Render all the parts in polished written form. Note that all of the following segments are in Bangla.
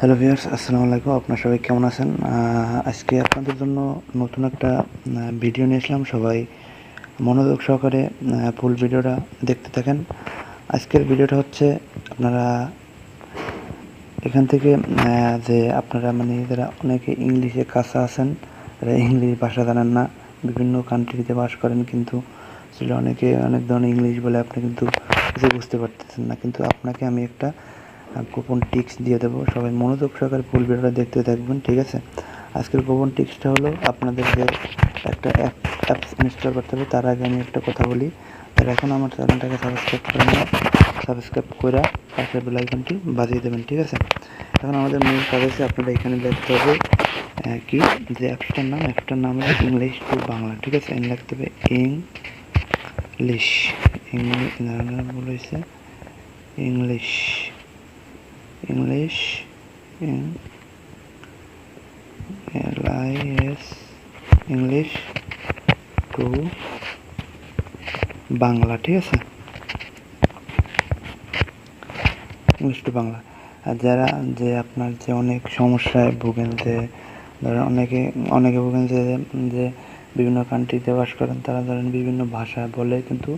হ্যালো ভিউয়ার্স, আসসালামু আলাইকুম। আপনারা সবাই কেমন আছেন? আজকে আপনাদের জন্য নতুন একটা ভিডিও নিয়ে আসলাম। সবাই মনোযোগ সহকারে ফুল ভিডিওটা দেখতে থাকেন। আজকের ভিডিওটা হচ্ছে আপনারা এখান থেকে যে আপনারা মানে যারা অনেকে ইংলিশে কাঁচা আছেন, যারা ইংলিশ ভাষা জানেন না, বিভিন্ন কান্ট্রিতে বাস করেন, কিন্তু আসলে অনেকে অনেক ধরনের ইংলিশ বলে আপনি কিন্তু কিছু বুঝতে পারতেছেন না। কিন্তু আপনাকে আমি একটা গোপন টিপস দিয়ে দেবো। সবাই মনোযোগ সহকারে ফুল ভিডিওটা দেখতে থাকবেন, ঠিক আছে? আজকের গোপন টিপসটা হলো আপনাদের যে একটা অ্যাপস ইনস্টল করতে হবে। তার আগে আমি একটা কথা বলি, তারা এখন আমার চ্যানেলটাকে সাবস্ক্রাইব করে নেন, সাবস্ক্রাইব করে পাশের বেল আইকনটি বাজিয়ে দেবেন, ঠিক আছে? এখন আমাদের মূল কাজ আছে, আপনারা এখানে লিখতে হবে কি যে অ্যাপসটার নাম হলো ইংলিশ টু বাংলা, ঠিক আছে? লিখতে হবে ইংলিশ বলেছে English English LIS English to Bangla, ঠিক আছে? English to Bangla. আর যারা যে আপনার যে অনেক সমস্যায় ভোগেন, যে ধরেন অনেকে ভোগেন যে বিভিন্ন কান্ট্রিতে বাস করেন, তারা ধরেন বিভিন্ন ভাষা বলে, কিন্তু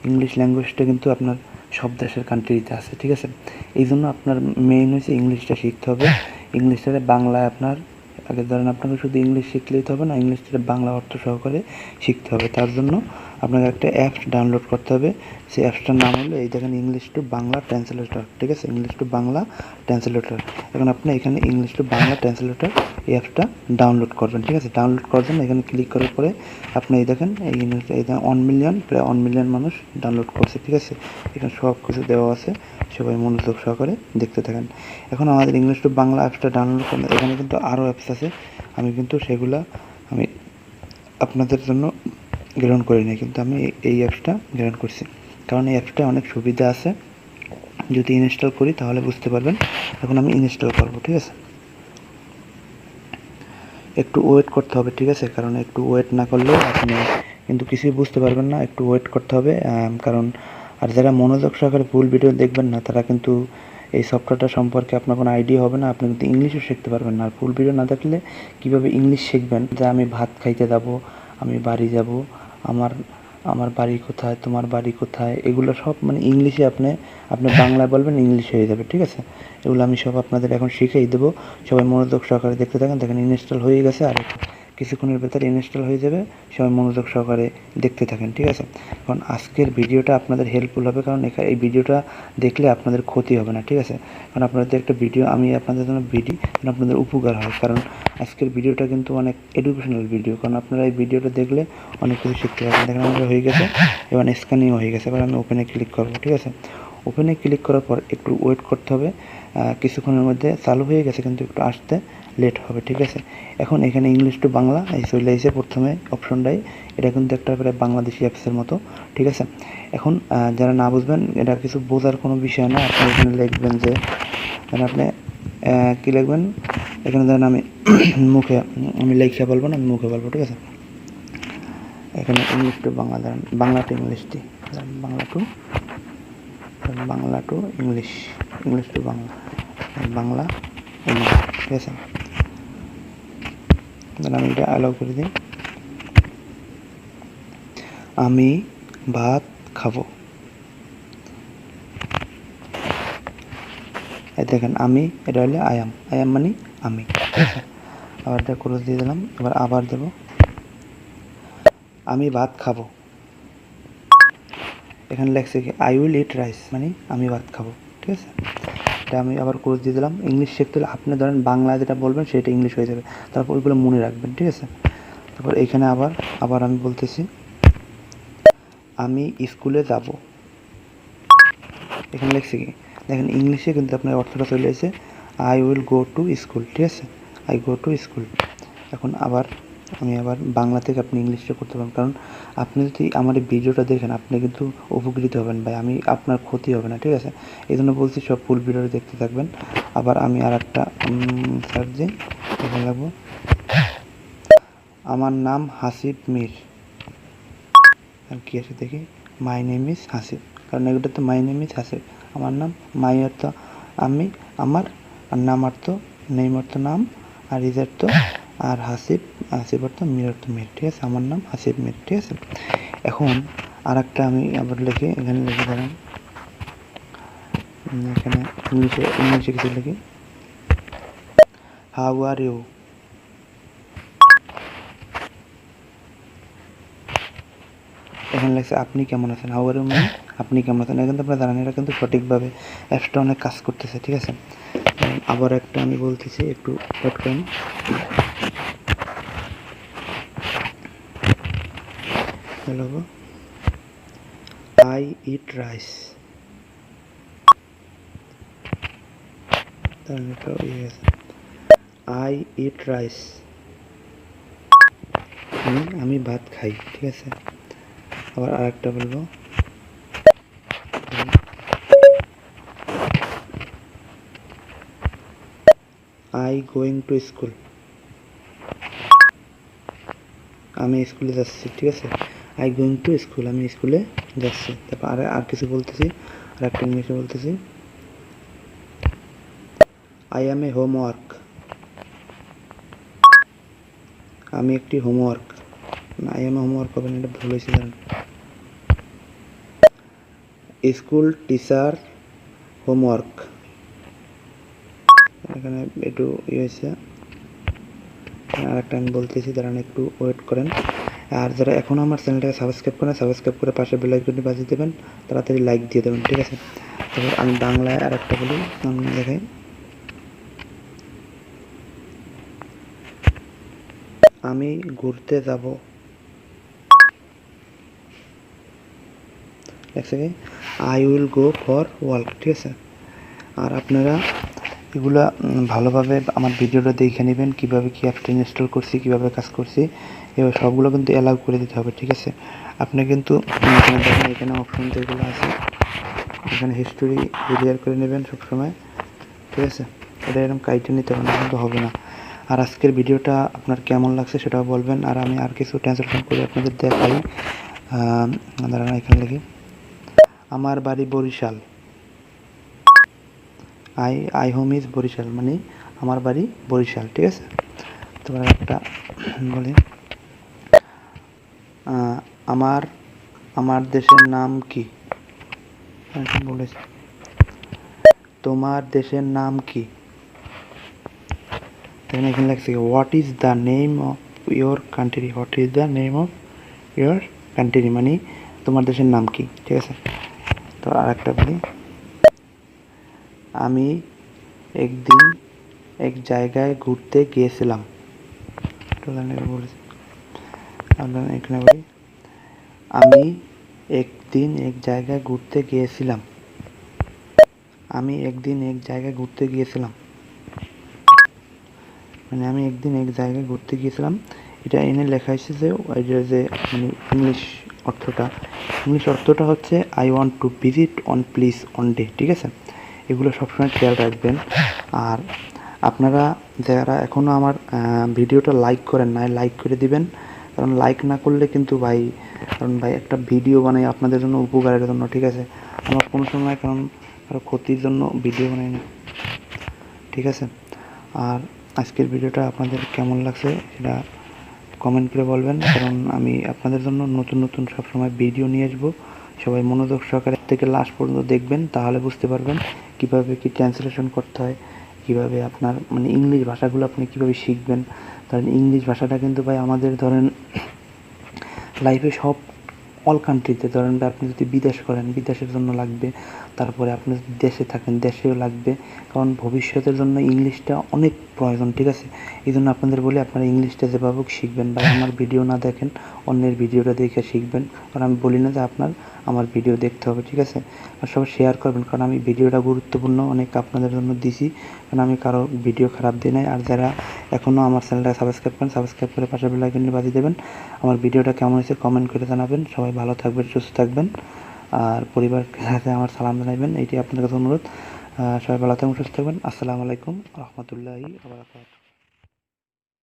ইংলিশ ল্যাঙ্গুয়েজটা কিন্তু আপনার সব দেশের কান্ট্রিতে আছে, ঠিক আছে? এই জন্য আপনার মেইন হচ্ছে ইংলিশটা শিখতে হবে। ইংলিশটাতে বাংলায় আপনার আগে ধরেন আপনাকে শুধু ইংলিশ শিখলেই তো হবে না, ইংলিশটাতে বাংলা অর্থ সহকারে শিখতে হবে। তার জন্য আপনাকে একটা অ্যাপস ডাউনলোড করতে হবে। সেই অ্যাপসটার নাম হলো এই দেখেন, ইংলিশ টু বাংলা ট্রান্সলেটর, ঠিক আছে? English to Bangla translator. এখন আপনি এখানে ইংলিশ টু বাংলা ট্রান্সলেটর এই অ্যাপসটা ডাউনলোড করবেন, ঠিক আছে? ডাউনলোড করার জন্য এখানে ক্লিক করার পরে আপনি এই দেখেন এই 1 মিলিয়ন, প্রায় 1 মিলিয়ন মানুষ ডাউনলোড করছে, ঠিক আছে? এখানে সব কিছু দেওয়া আছে, সবাই মনোযোগ সহকারে দেখতে থাকেন। এখন আমাদের ইংলিশ টু বাংলা অ্যাপসটা ডাউনলোড করলে এখানে কিন্তু আরও অ্যাপস আছে, আমি কিন্তু সেগুলা আমি আপনাদের জন্য গ্রহণ করি নাই, কিন্তু আমি এই অ্যাপসটা গ্রহণ করছি, কারণ এই অ্যাপসটা অনেক সুবিধা আছে। যদি ইনস্টল করি তাহলে বুঝতে পারবেন। এখন আমি ইনস্টল করব, ঠিক আছে? একটু ওয়েট করতে হবে, ঠিক আছে? কারণ একটু ওয়েট না করলে আপনি কিন্তু কিছুই বুঝতে পারবেন না। একটু ওয়েট করতে হবে, কারণ আর যারা মনোযোগ সহকারে ফুল ভিডিও দেখবেন না, তারা কিন্তু এই সফটওয়্যারটা সম্পর্কে আপনার কোনো আইডিয়া হবে না, আপনি কিন্তু ইংলিশও শিখতে পারবেন না। আর ফুল ভিডিও না দেখলে কীভাবে ইংলিশ শিখবেন? যে আমি ভাত খাইতে যাব, আমি বাড়ি যাব, আমার আমার বাড়ি কোথায়, তোমার বাড়ি কোথায়, এগুলো সব মানে ইংলিশে আপনি বাংলায় বলবেন, ইংলিশ হয়ে যাবে, ঠিক আছে? এগুলো আমি সব আপনাদের এখন শিখিয়ে দেবো। সবাই মনোযোগ সহকারে দেখতে থাকেন। দেখেন ইনস্টল হয়ে গেছে, আর কিছুক্ষণের ভেতরে ইনস্টল হয়ে যাবে। সবাই মনোযোগ সহকারে দেখতে থাকেন, ঠিক আছে? কারণ আজকের ভিডিওটা আপনাদের হেল্পফুল হবে, কারণ এই ভিডিওটা দেখলে আপনাদের ক্ষতি হবে না, ঠিক আছে? কারণ আপনাদের একটা ভিডিও আমি আপনাদের জন্য আপনাদের উপকার হয়, কারণ আজকের ভিডিওটা কিন্তু অনেক এডুকেশনাল ভিডিও, কারণ আপনারা এই ভিডিওটা দেখলে অনেক কিছু শিখতে পারবেন। দেখেন আমাদের হয়ে গেছে, এবার স্ক্যানিংও হয়ে গেছে। এবার আমি ওপেনে ক্লিক করবো, ঠিক আছে? ওপেনে ক্লিক করার পর একটু ওয়েট করতে হবে। কিছুক্ষণের মধ্যে চালু হয়ে গেছে, কিন্তু একটু আসতে লেট হবে, ঠিক আছে? এখন এখানে ইংলিশ টু বাংলা এই চলে এসে প্রথমে অপশনটাই, এটা কিন্তু একটা প্রায় বাংলাদেশি অ্যাপসের মতো, ঠিক আছে? এখন যারা না বুঝবেন, এটা কিছু বোঝার কোনো বিষয় না। আপনি এখানে লিখবেন যে আপনি কী লিখবেন, এখানে ধরেন আমি মুখে আমি লেখা বলবো না, আমি মুখে বলবো, ঠিক আছে? এখানে ইংলিশ টু বাংলা ধরেন, বাংলা টু ইংলিশটি Bangla to English, English to Bangla, Bangla English, ঠিক আছে? তাহলে আমি এটা অ্যালাউ করে দিই। আমি ভাত খাবো। এই দেখেন আমি, এটা হলে আই অ্যাম মানে আমি, ঠিক আছে? আবার এটা ক্রস দিয়ে দিলাম। এবার আবার দেব, আমি ভাত খাবো। এখানে লেখছে কি আই উইল ইট রাইস, মানে আমি ভাত খাবো, ঠিক আছে? এটা আমি আবার ক্রস দিয়ে দিলাম। ইংলিশ শিখতে হলে আপনি ধরেন বাংলা যেটা বলবেন সেটা ইংলিশ হয়ে যাবে, তারপর ওইগুলো মনে রাখবেন, ঠিক আছে? তারপর এইখানে আবার আমি বলতেছি আমি স্কুলে যাব। এখানে লেখছে কি দেখেন, ইংলিশে কিন্তু আপনার অর্থটা চলে এসেছে I will go to school, ঠিক আছে? I go to school. এখন আমি বাংলা থেকে আপনি ইংলিশটা করতে পারেন, কারণ আপনি যদি আমার এই ভিডিওটা দেখেন আপনি কিন্তু উপকৃত হবেন ভাই, আমি আপনার ক্ষতি হবে না, ঠিক আছে? এই জন্য বলছি সব ফুল ভিডিওটা দেখতে থাকবেন। আবার আমি আর একটা সার্চ দিই, এখানে লাগবো আমার নাম হাসিব মীর। আর কি আছে দেখি, মাই নেম ইজ হাসিব, কারণ এগুলো তো মাই নেম ইজ হাসিব। আমার নাম, মাই অর্থ আমি, আমার, আর নাম অর্থ নেম অর্থ নাম, আর ইজ অর্থ আর হাসিব অর্থ মির অর্থ মির। ঠিক আছে, আমার নাম হাসিব মির। ঠিক আছে, এখন আর একটা আমি আবার লিখি, এখানে লিখে ধরেন, এখানে ইংলিশে কিছু লিখি, হাউ আর ইউ। এখানে লেখছে আপনি কেমন আছেন, হাউ আর ইউ মানে আপনি কেমন আছেন। এখানে আপনারা জানেন এটা কিন্তু সঠিকভাবে অ্যাপসটা অনেক কাজ করতেছে। ঠিক আছে, আবার একটা আমি বলতেছি, একটু ওয়েট করেন। Hello, I eat rice. I eat rice আমি ভাত খাই। ঠিক আছে, আবার আরেকটা বলবো, আই গোয়িং টু স্কুল, আমি স্কুলে যাচ্ছি। ঠিক আছে, আই গোয়িং টু স্কুল, আমি স্কুলে যাচ্ছি। তারপর আর কিছু বলতেছি, আর একটা ইংলিশে বলতেছি, আই অ্যাম এ হোমওয়ার্ক, আমি একটি homework. I am A homework হবে না, এটা ভুল হয়েছে জানেন। স্কুল টিচার হোমওয়ার্ক, এখানে একটু হয়েছে। আর একটা আমি বলতেছি, দাঁড়ান একটু ওয়েট করেন। আর যারা এখনও আমার চ্যানেলটাকে সাবস্ক্রাইব করেন, সাবস্ক্রাইব করে পাশে বেল আইকনটি বাজিয়ে দেবেন, তাড়াতাড়ি লাইক দিয়ে দেবেন। ঠিক আছে, তারপর আমি বাংলায় আর একটা বলি, দেখাই, আমি ঘুরতে যাব। দেখছে কি, I will go for work. ঠিক আছে, আর আপনারা এগুলা ভালোভাবে আমার ভিডিওটা দেখে নেবেন, কীভাবে কী অ্যাপটা ইনস্টল করছি, কীভাবে কাজ করছি, এবার সবগুলো কিন্তু অ্যালাউ করে দিতে হবে। ঠিক আছে, আপনি কিন্তু এখানে দেখেন, এখানে অপশন যেগুলো আছে, এখানে হিস্টোরি ক্লিয়ার করে নেবেন সবসময়। ঠিক আছে, এটা এরকম কাইটে নিতে হবে না, কিন্তু হবে না। আর আজকের ভিডিওটা আপনার কেমন লাগছে সেটাও বলবেন। আর আমি আর কিছু ট্রান্সলেশন করে আপনাদের দেখাই। দাঁড়ান, এখানে লিখি, আমার বাড়ি Barishal, I home is Barishal, মানে আমার বাড়ি বরিশাল। ঠিক আছে, তারপর একটা বলি, আমার দেশের নাম কি, বলেছি, তোমার দেশের নাম কি। এখানে লাগছে what is the name of your country, what is the name of your country, মানে তোমার দেশের নাম কি। ঠিক আছে, তো আর একটা বলি, আমি একদিন এক জায়গায় ঘুরতে গিয়েছিলাম। এখানে বলি, আমি একদিন এক জায়গায় ঘুরতে গিয়েছিলাম, আমি একদিন এক জায়গায় ঘুরতে গিয়েছিলাম, মানে আমি একদিন এক জায়গায় ঘুরতে গিয়েছিলাম। এটা এনে লেখা হয়েছে যে এটা যে মানে ইংলিশ অর্থটা হচ্ছে I want to visit on please on day. ঠিক আছে, এগুলো সবসময় খেয়াল রাখবেন। আর আপনারা যারা এখনও আমার ভিডিওটা লাইক করেন নাই, লাইক করে দিবেন, কারণ লাইক না করলে কিন্তু ভাই একটা ভিডিও বানাই আপনাদের জন্য, উপকারের জন্য। ঠিক আছে, আমার কোনো সময় কারণ কারো ক্ষতির জন্য ভিডিও বানাই না। ঠিক আছে, আর আজকের ভিডিওটা আপনাদের কেমন লাগছে সেটা কমেন্ট করে বলবেন, কারণ আমি আপনাদের জন্য নতুন নতুন সবসময় ভিডিও নিয়ে আসবো। সবাই মনোযোগ সহকারে থেকে লাস্ট পর্যন্ত দেখবেন, তাহলে বুঝতে পারবেন কীভাবে কী ট্রান্সলেশন করতে হয়, কীভাবে আপনার মানে ইংলিশ ভাষাগুলো আপনি কীভাবে শিখবেন। ধরেন ইংলিশ ভাষাটা কিন্তু ভাই আমাদের ধরেন লাইফে সব অল কান্ট্রিতে, ধরেন আপনি যদি বিদেশ করেন বিদেশের জন্য লাগবে, তারপরে আপনি যদি দেশে থাকেন দেশেও লাগবে, কারণ ভবিষ্যতের জন্য ইংলিশটা অনেক প্রয়োজন। ঠিক আছে, এই জন্য আপনাদের বলি আপনারা ইংলিশটা যেভাবে শিখবেন, বা আমার ভিডিও না দেখেন অন্যের ভিডিওটা দেখে শিখবেন, কারণ আমি বলি না যে আপনার আমার ভিডিও দেখতে হবে। ঠিক আছে, আর সবাই শেয়ার করবেন, কারণ আমি ভিডিওটা গুরুত্বপূর্ণ অনেক আপনাদের জন্য দিছি, কারণ আমি কারো ভিডিও খারাপ দিই নাই। আর যারা এখনও আমার চ্যানেলটা সাবস্ক্রাইব করেন, সাবস্ক্রাইব করে পাশে বেল আইকনটি বাজিয়ে দেবেন। আমার ভিডিওটা কেমন হয়েছে কমেন্ট করে জানাবেন। সবাই ভালো থাকবেন, সুস্থ থাকবেন, আর পরিবারকে সাথে আমার সালাম জানাবেন, এইটি আপনাদের কাছে অনুরোধ। সবাই ভালো থাকবেন, সুস্থ থাকবেন। আসসালামু আলাইকুম রহমতুল্লাহি ওয়া বারাকাতুহু।